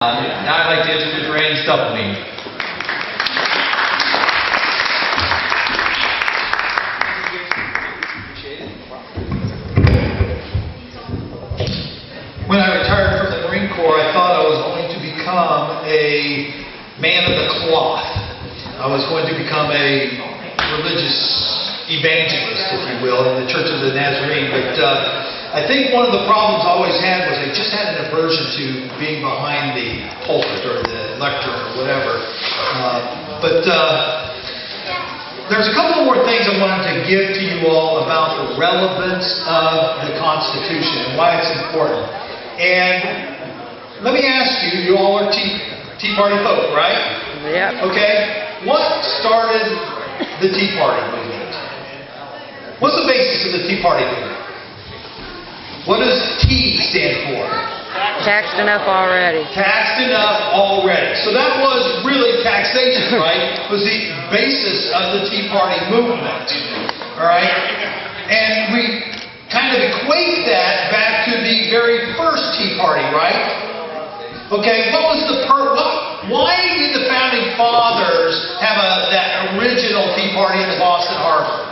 Now I'd like to introduce Randy Stufflebeam. When I retired from the Marine Corps, I thought I was going to become a man of the cloth. I was going to become a religious evangelist, if you will, in the Church of the Nazarene. But I think one of the problems I always had was I just had an aversion to being behind the pulpit or the lectern or whatever. There's a couple more things I wanted to give to you all about the relevance of the Constitution and why it's important. And let me ask you, you all are Tea Party folk, right? Yeah. Okay. What started the Tea Party movement? What's the basis of the Tea Party movement? What does T stand for? Taxed enough already. Taxed enough already. So that was really taxation, right? Was the basis of the Tea Party movement. All right? And we kind of equate that back to the very first Tea Party, right? Okay, what was the why did the founding fathers have that original Tea Party in the Boston Harbor?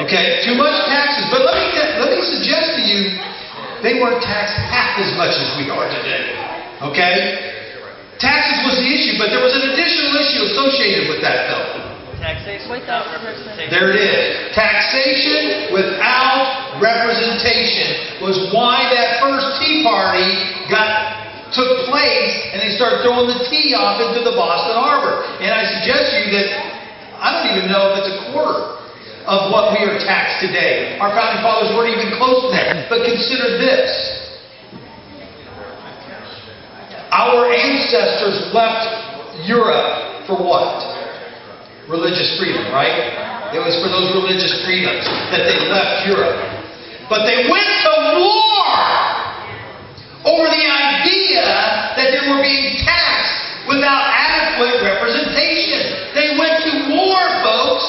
Okay, too much taxes. But let me suggest to you, they weren't taxed half as much as we are today. Okay? Taxes was the issue, but there was an additional issue associated with that, though. Taxation without representation. There it is. Taxation without representation was why that first Tea Party took place, and they started throwing the tea off into the Boston Harbor. And I suggest to you that I don't even know if it's a quarter of what we are taxed today. Our founding fathers weren't even close to that. But consider this. Our ancestors left Europe for what? Religious freedom, right? It was for those religious freedoms that they left Europe. But they went to war over the idea that they were being taxed without adequate representation. They went to war, folks.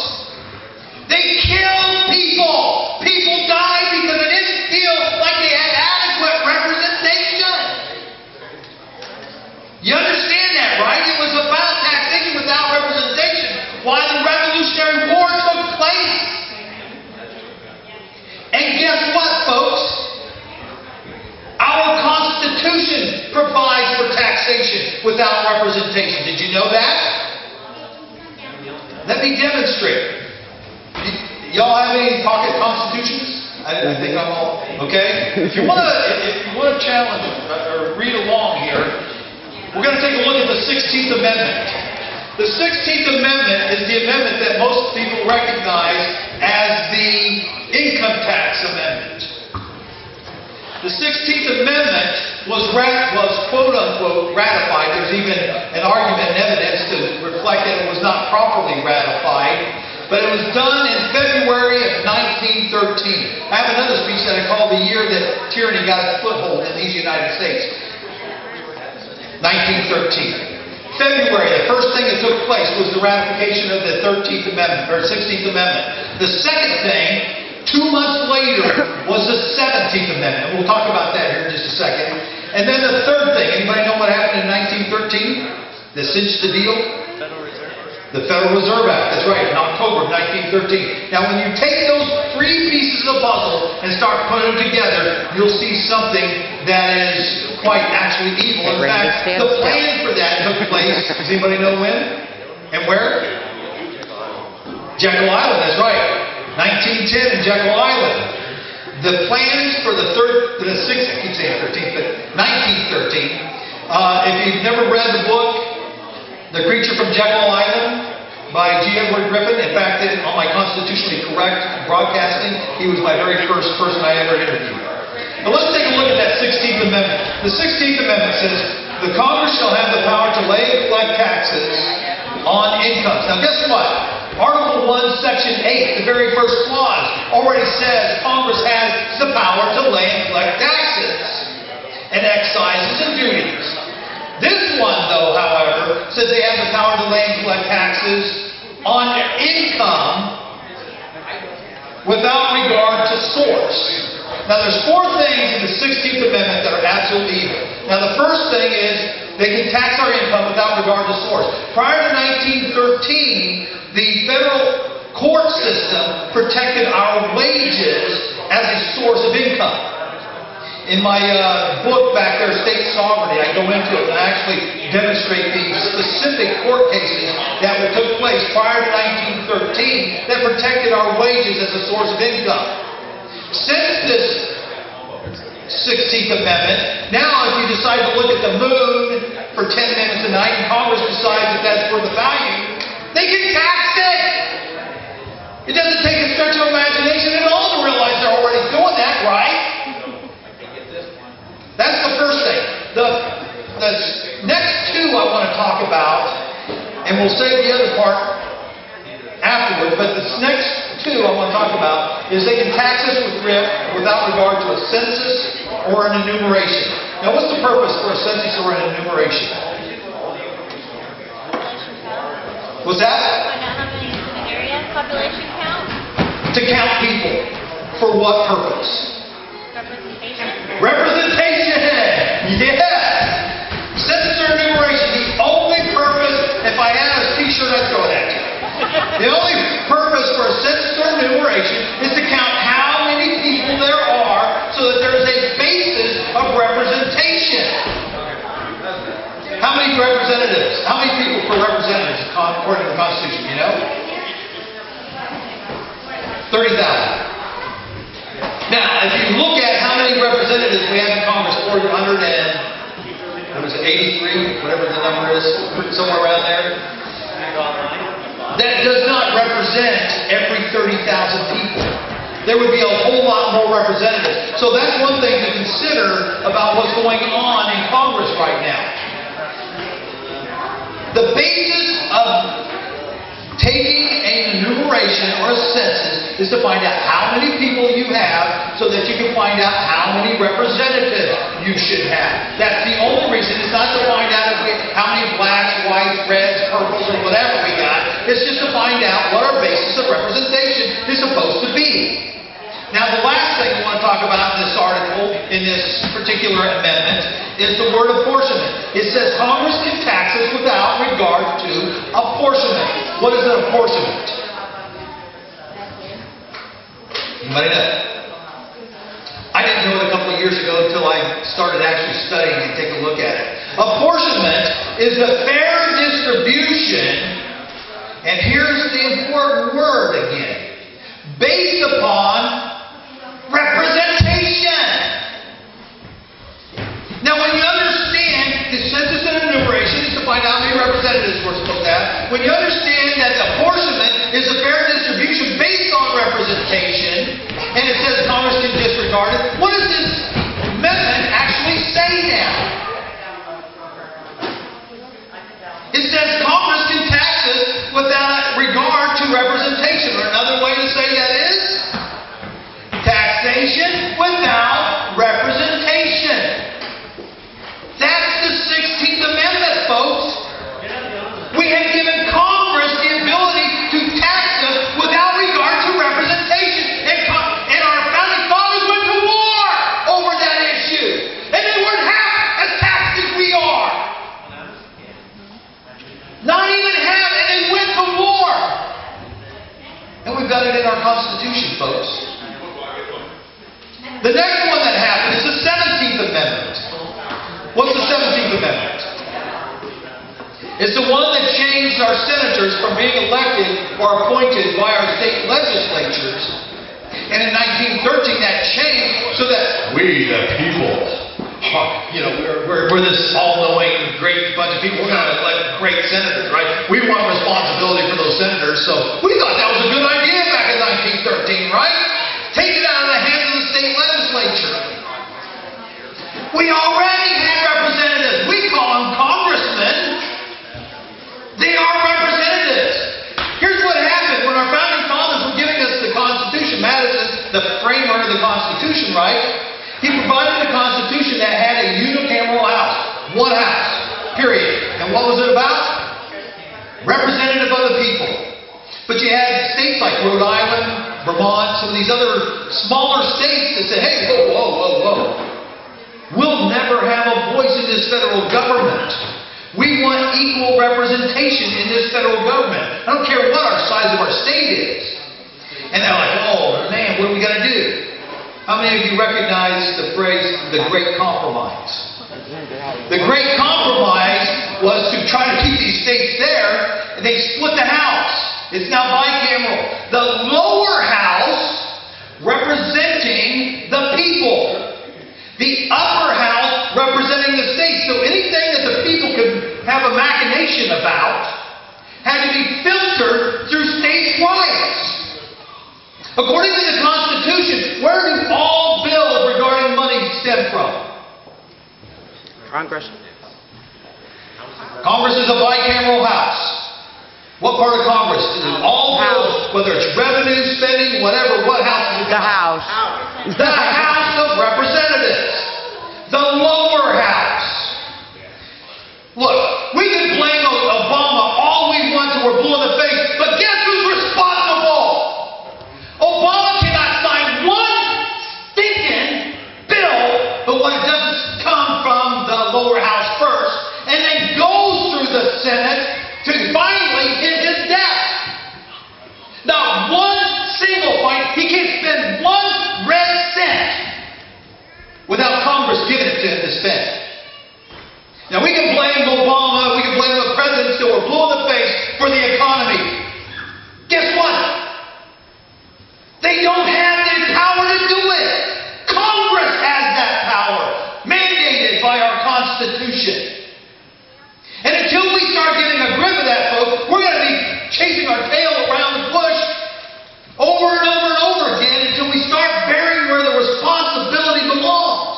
They killed people. People died because they didn't feel like they had adequate representation. You understand that, right? It was about taxation without representation. Why the Revolutionary War took place. And guess what, folks? Our Constitution provides for taxation without representation. Did you know that? Let me demonstrate. Y'all have any pocket constitutions? I think I'm all okay. If you want to challenge or read along here, we're going to take a look at the 16th Amendment. The 16th Amendment is the amendment that most people recognize as the Income Tax Amendment. The 16th Amendment was quote-unquote ratified. There's even an argument and evidence to reflect that it was not properly ratified. But it was done in February of 1913. I have another speech that I call the year that tyranny got a foothold in these United States. 1913. February, the first thing that took place was the ratification of the 13th Amendment, or 16th Amendment. The second thing, 2 months later, was the 17th Amendment. We'll talk about that here in just a second. And then the third thing, anybody know what happened in 1913? That cinched the deal? The Federal Reserve Act, that's right, in October of 1913. Now, when you take those three pieces of puzzle and start putting them together, you'll see something that is quite actually evil. In fact, the plan for that took place, does anybody know when and where? Jekyll Island, that's right. 1910 in Jekyll Island. The plans for the 1913, if you've never read the book, The Creature from Jekyll Island by G. Edward Griffin. In fact, on my Constitutionally Correct broadcasting, he was my very first person I ever interviewed. But let's take a look at that 16th Amendment. The 16th Amendment says, the Congress shall have the power to lay and collect taxes on incomes. Now guess what? Article 1, Section 8, the very first clause, already says Congress has the power to lay and collect taxes and excises and duties. This one, though, however, says they have the power to lay and collect taxes on income without regard to source. Now there's four things in the 16th Amendment that are absolutely evil. Now the first thing is they can tax our income without regard to source. Prior to 1913, the federal court system protected our wages as a source of income. In my book back there, State Sovereignty, I go into it and I actually demonstrate the specific court cases that took place prior to 1913 that protected our wages as a source of income. Since this 16th Amendment, now if you decide to look at the moon for 10 minutes a night and Congress decides that that's worth the value, they can tax it! It doesn't take a stretch of imagination at all to realize they're already doing that, right? That's the first thing. The next two I want to talk about, and we'll save the other part afterward, but the next two I want to talk about is they can tax us without regard to a census or an enumeration. Now what's the purpose for a census or an enumeration? What's that? Population count? To count people. For what purpose? Representation! Yes! Census or enumeration. The only purpose, if I had a t-shirt, I'd throw it at you. The only purpose for a census or enumeration is to count how many people there are so that there's a basis of representation. How many representatives? How many people per representatives according to the Constitution, you know? 30,000. Now, if you look at how many representatives we have in Congress, 483, whatever the number is, somewhere around there, that does not represent every 30,000 people. There would be a whole lot more representatives. So that's one thing to consider about what's going on in Congress right now. The basis of taking an enumeration or a census is to find out how many people you have so that you can find out how many representatives you should have. That's the only reason. It's not to find out how many blacks, whites, reds, purples, or whatever we got. It's just to find out what our basis of representation is supposed to be. Now, the last thing I want to talk about in this article, in this particular amendment, is the word apportionment. It says Congress can tax us without regard to apportionment. What is an apportionment? Anybody know? I didn't know it a couple of years ago until I started actually studying and take a look at it. Apportionment is the fair distribution, and here's the important word again, based upon representation. Now, when you understand the census and enumeration is to find out how many representatives we're supposed to have, when you understand that apportionment is a fair distribution based on representation, and it says Congress can disregard it, what does this amendment actually say now? It says Congress can tax us without regard to representation, or another way to say that is taxation without representation. That's the 16th Amendment, folks. We have given Congress the ability to tax us without regard to representation. And our founding fathers went to war over that issue. And they weren't half as taxed as we are. Not even half, and they went to war. And we've got it in our Constitution, folks. The next one that happened is the 17th Amendment. What's the 17th Amendment? It's the one that changed our senators from being elected or appointed by our state legislatures. And in 1913 that changed so that we, the people, we're this all-knowing, great bunch of people. We're going to elect great senators, right? We want responsibility for those senators, so we thought that was a good idea back in 1913, right? Take it out of the hands of the state legislature. We already had representatives. We call them congressmen. They are representatives. Here's what happened when our founding fathers were giving us the Constitution. Madison, the framer of the Constitution, right? He provided a Constitution that had a unicameral house. One house. Period. And what was it about? Representative of the people. But you had states like Rhode Island, Vermont, some of these other smaller states that say, hey, whoa, whoa, whoa, whoa. We'll never have a voice in this federal government. We want equal representation in this federal government. I don't care what our size of our state is. And they're like, oh man, what are we going to do? How many of you recognize the phrase, the Great Compromise? The Great Compromise was to try to keep these states there, and they split the House. It's now bicameral. The lower house representing the people. The upper house representing the states. So anything that the people could have a machination about had to be filtered through states' rights. According to the Constitution, where do all bills regarding money stem from? Congress. Congress is a bicameral house. What part of Congress? All bills, whether it's revenue, spending, whatever, what house is it? The House. The House of Representatives. The lower house. Look, we can blame Obama all we want till we're blue in the face, but guess who's responsible? Obama cannot sign one stinking bill, but when it doesn't come from the lower house first, and then goes through the Senate to finally hit his desk. Not one single fight. He can't spend one red cent without Congress giving it to him to spend. Now we can blame Obama, we can blame the president till we're blue in the face for the economy. Guess what? They don't have the power to do it. Congress has that power, mandated by our Constitution. And until we start getting a grip of that, folks, we're going to be chasing our tail around the bush over and over and over again until we start bearing where the responsibility belongs.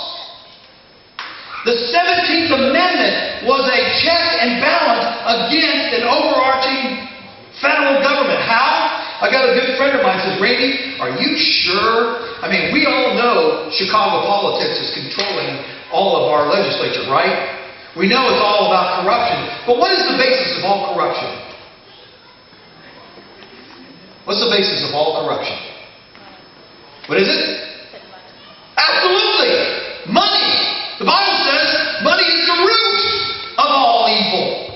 The 17th Amendment was a check and balance against an overarching federal government. How? I got a good friend of mine who says, Randy, are you sure? I mean, we all know Chicago politics is controlling all of our legislature, right? We know it's all about corruption. But what is the basis of all corruption? What's the basis of all corruption? What is it? Absolutely! Money! The Bible says money is the root of all evil.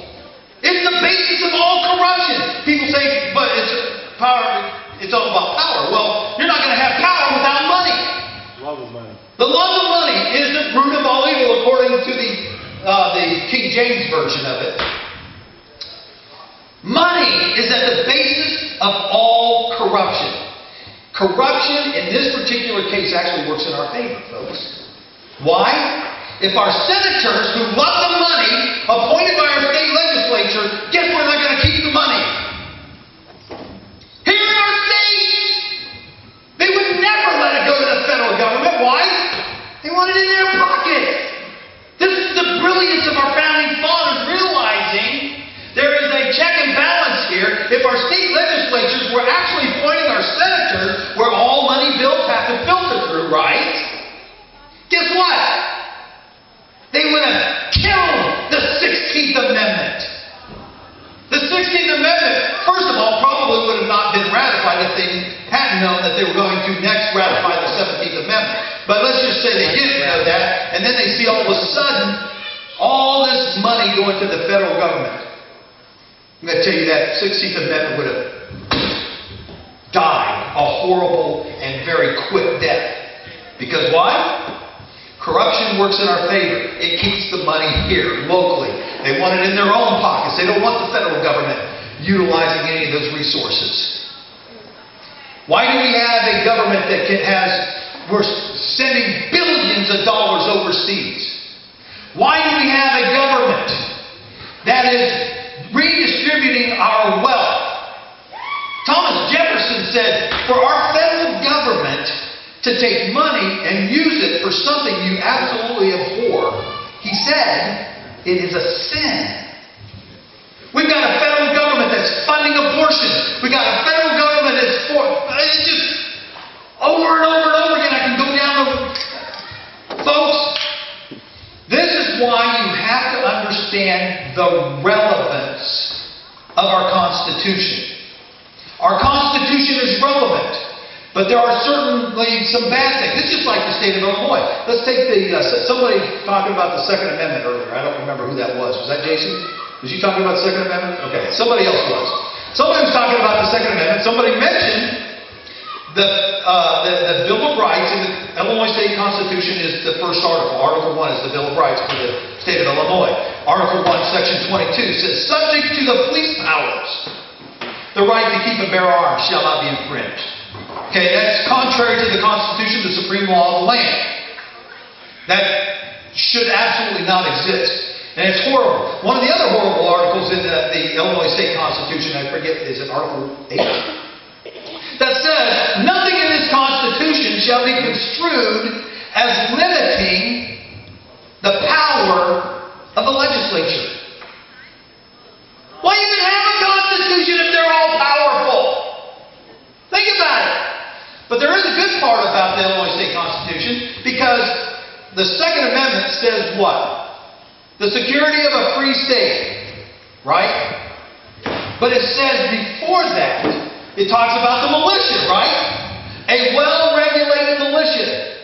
It's the basis of all corruption. People say, but it's power. It's all about power. Well, you're not going to have power without money. Love of money. The love of money is the root of all evil, according to the King James version of it. Money is at the basis of all corruption. Corruption, in this particular case, actually works in our favor, folks. Why? If our senators who love the money, appointed by our state legislature, guess where they're going to keep the money? Here in our states! They would never let it go to the federal government. Why? They want it in their pocket. This is the brilliance of our founding fathers realizing there is a check and balance here. If our state legislatures were actually appointing our senators where all money bills have to filter through, right? Guess what? They would have killed the 16th Amendment. The 16th Amendment, first of all, probably would have not been ratified if they hadn't known that they were going to next ratify the 17th Amendment. But let's just say they didn't know that, and then they see all of a sudden all this money going to the federal government. I'm going to tell you that 16th Amendment would have died a horrible and very quick death. Because why? Corruption works in our favor. It keeps the money here, locally. They want it in their own pockets. They don't want the federal government utilizing any of those resources. Why do we have a government that we're sending billions of dollars overseas? Why do we have a government that is redistributing our wealth? Thomas Jefferson said, for our federal government to take money and use it for something you absolutely abhor, he said, it is a sin. We've got a federal government that's funding abortion. We've got a federal government that's it's just over and over and over again. I can go down the... Folks, this is why you have to understand the relevance of our Constitution. Our Constitution is relevant But there are certainly some bad things. It's just like the state of Illinois. Let's take somebody talking about the Second Amendment earlier. I don't remember who that was. Was that Jason? Was you talking about the Second Amendment? Okay, somebody else was. Somebody was talking about the Second Amendment. Somebody mentioned the Bill of Rights in the Illinois State Constitution is the first article. Article 1 is the Bill of Rights for the state of Illinois. Article 1, Section 22 says, subject to the police powers, the right to keep and bear arms shall not be infringed. Okay, that's contrary to the Constitution, the supreme law of the land. That should absolutely not exist. And it's horrible. One of the other horrible articles in the Illinois State Constitution, I forget, is it Article 8? That says, nothing in this Constitution shall be construed as limiting the power of the legislature. Why even have a Constitution if they're all powerful? Think about it. But there is a good part about the Illinois State Constitution, because the Second Amendment says what? The security of a free state. Right? But it says before that, it talks about the militia, right? A well-regulated militia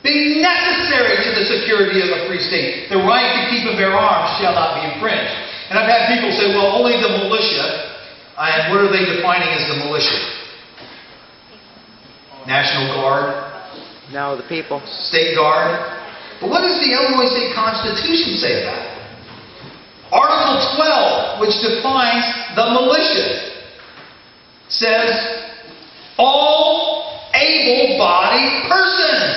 being necessary to the security of a free state. The right to keep and bear arms shall not be infringed. And I've had people say, well, only the militia. And what are they defining as the militia? National Guard? No, the people. State Guard? But what does the Illinois State Constitution say about it? Article 12, which defines the militia, says all able-bodied persons.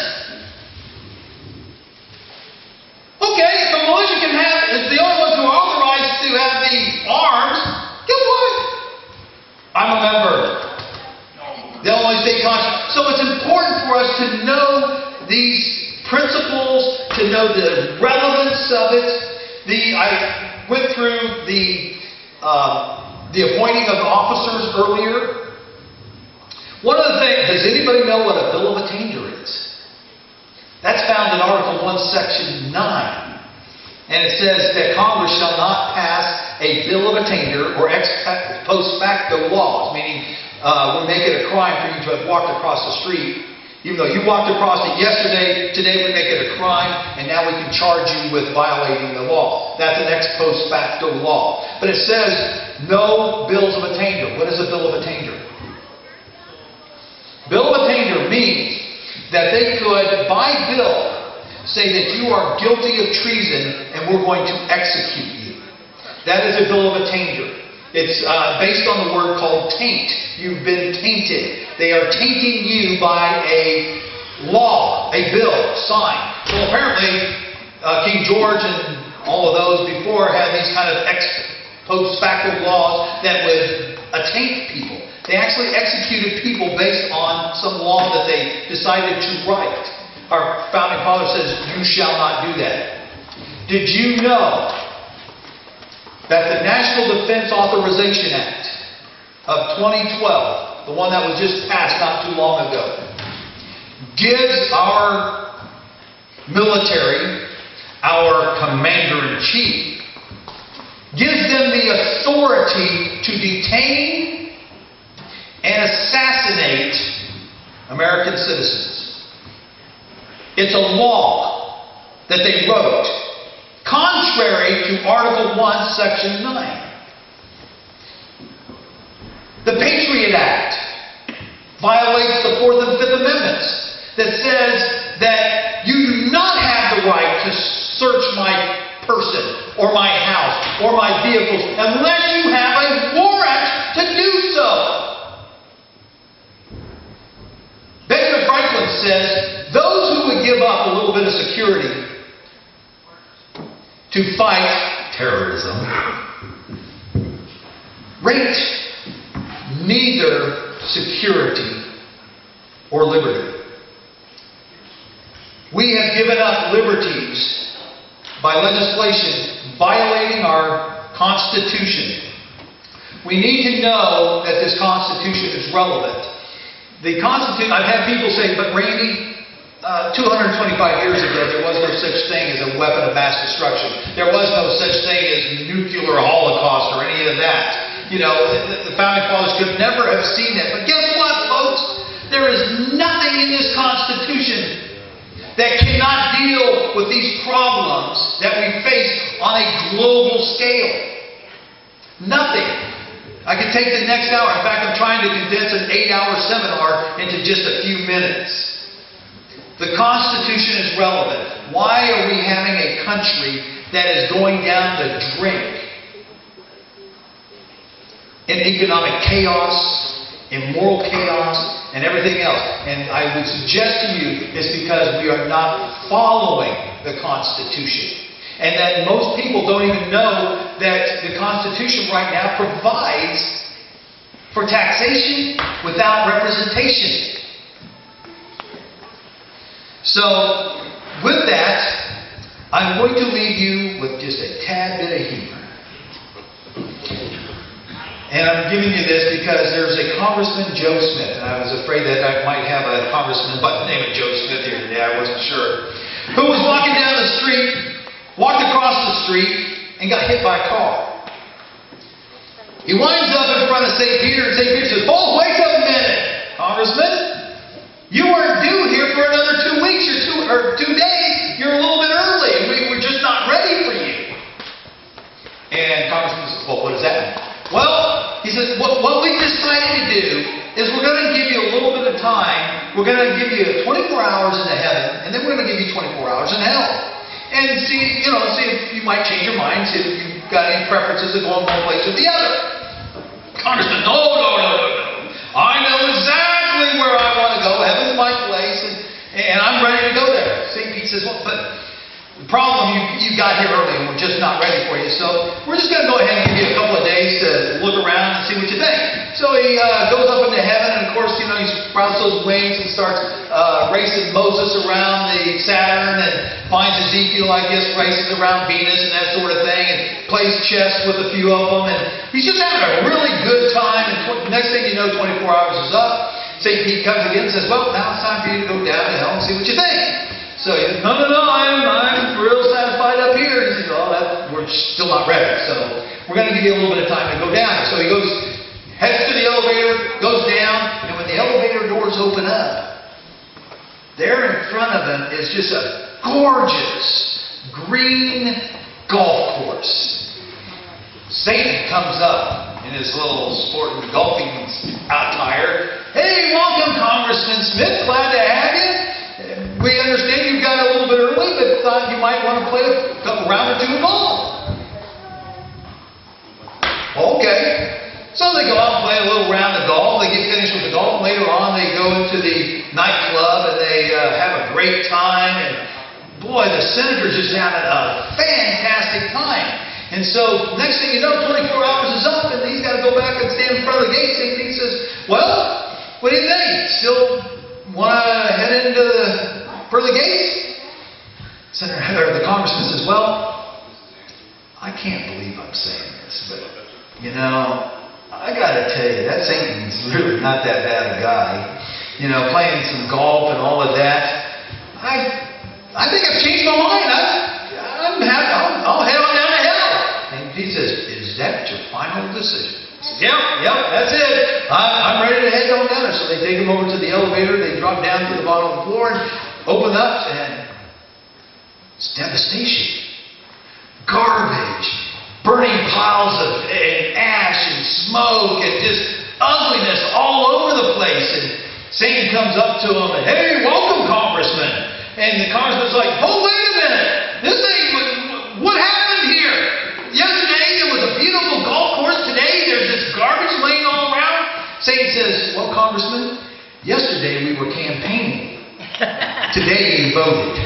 Okay, if the militia is the only ones who are authorized to have the arms, guess what? I'm a member. The Illinois State Constitution. So it's important for us to know these principles, to know the relevance of it. I went through the appointing of officers earlier. One of the things, does anybody know what a bill of attainder is? That's found in Article 1, Section 9. And it says that Congress shall not pass a bill of attainder or post facto laws, meaning we make it a crime for you to have walked across the street. Even though you walked across it yesterday, today we make it a crime, and now we can charge you with violating the law. That's an ex post facto law. But it says no bills of attainder. What is a bill of attainder? Bill of attainder means that they could, by bill, say that you are guilty of treason and we're going to execute you. That is a bill of attainder. It's based on the word called taint. You've been tainted. They are tainting you by a law, a bill signed. So apparently, King George and all of those before had these kind of ex post facto laws that would attaint people. They actually executed people based on some law that they decided to write. Our founding father says, you shall not do that. Did you know that the National Defense Authorization Act of 2012, the one that was just passed not too long ago, gives our military, our commander-in-chief, gives them the authority to detain and assassinate American citizens. It's a law that they wrote, contrary to Article 1, Section 9. The Patriot Act violates the Fourth and Fifth Amendments that says that you do not have the right to search my person or my house or my vehicles unless you have a warrant to do so. Benjamin Franklin says those who would give up a little bit of security to fight terrorism rate neither security or liberty. We have given up liberties by legislation violating our Constitution. We need to know that this Constitution is relevant. The Constitution, I've had people say, but Randy, 225 years ago, there was no such thing as a weapon of mass destruction. There was no such thing as nuclear holocaust or any of that. You know, the founding fathers could never have seen that. But guess what, folks? There is nothing in this Constitution that cannot deal with these problems that we face on a global scale. Nothing. I could take the next hour. In fact, I'm trying to condense an 8-hour seminar into just a few minutes. The Constitution is relevant. Why are we having a country that is going down the drink in economic chaos, in moral chaos, and everything else? And I would suggest to you it's because we are not following the Constitution. And that most people don't even know that the Constitution right now provides for taxation without representation. So, with that, I'm going to leave you with just a tad bit of humor. And I'm giving you this because there's a Congressman, Joe Smith, and I was afraid that I might have a congressman by the name of Joe Smith here today, I wasn't sure, who was walking down the street, walked across the street, and got hit by a car. He winds up in front of St. Peter, and St. Peter says, "Oh, wait a minute, Congressman. You weren't due here for another 2 weeks or 2 days. You're a little bit early. We're just not ready for you." And Congressman says, "Well, what does that mean?" "Well," he says, what we decided to do is we're going to give you a little bit of time. We're going to give you 24 hours into heaven, and then we're going to give you 24 hours in hell. And see if you might change your mind, see if you've got any preferences to go in one place or the other." Congressman, no. I know exactly where I want to go. Heaven's my place, and I'm ready to go there. St. Pete says, "Well, but the problem, you got here early, and we're just not ready for you. So we're just going to go ahead and give you a couple of days to look around and see what you think." So he goes up into heaven, and of course, he sprouts those wings and starts racing Moses around the Saturn, and finds Ezekiel, I guess, races around Venus and that sort of thing, and plays chess with a few of them, and he's just having a really good time. And next thing you know, 24 hours is up. St. Pete comes again and says, "Well, now it's time for you to go down to hell and see what you think." So he says, No, I'm real satisfied up here. And he says, "Oh, we're still not ready. So we're going to give you a little bit of time to go down." So he heads to the elevator, goes down, and when the elevator doors open up, there in front of him is just a gorgeous green golf course. Satan comes up in his little sporting golfing attire. "Hey, welcome, Congressman Smith. Glad to have you. We understand you got a little bit early, but thought you might want to play a round or two of golf." Okay. So they go out and play a little round of golf. They get finished with the golf. Later on, they go into the nightclub and they have a great time. And boy, the senator's just having a fantastic time. And so next thing you know, 24 hours is up, and he's got to go back and stand in front of the gate. And he says, "Well, what do you think? Still want to head into for the gates?" The congressman says, "Well, I can't believe I'm saying this, but I got to tell you, that Satan's really not that bad a guy. Playing some golf and all of that. I think I've changed my mind. I'm happy. I'll head on down to hell." And he says, "Is that your final decision?" He says, Yep, that's it. I'm ready to head on down there." So they take him over to the elevator. They drop down to the bottom of the floor and open up, and it's devastation. Garbage. Burning piles of ash and smoke and just ugliness all over the place. And Satan comes up to him and, "Hey, welcome, Congressman." And the congressman's like, "Oh, wait a minute. What happened here? Yesterday there was a beautiful golf course. Today there's this garbage laying all around." Satan says, "Well, Congressman, yesterday we were campaigning. Today you voted."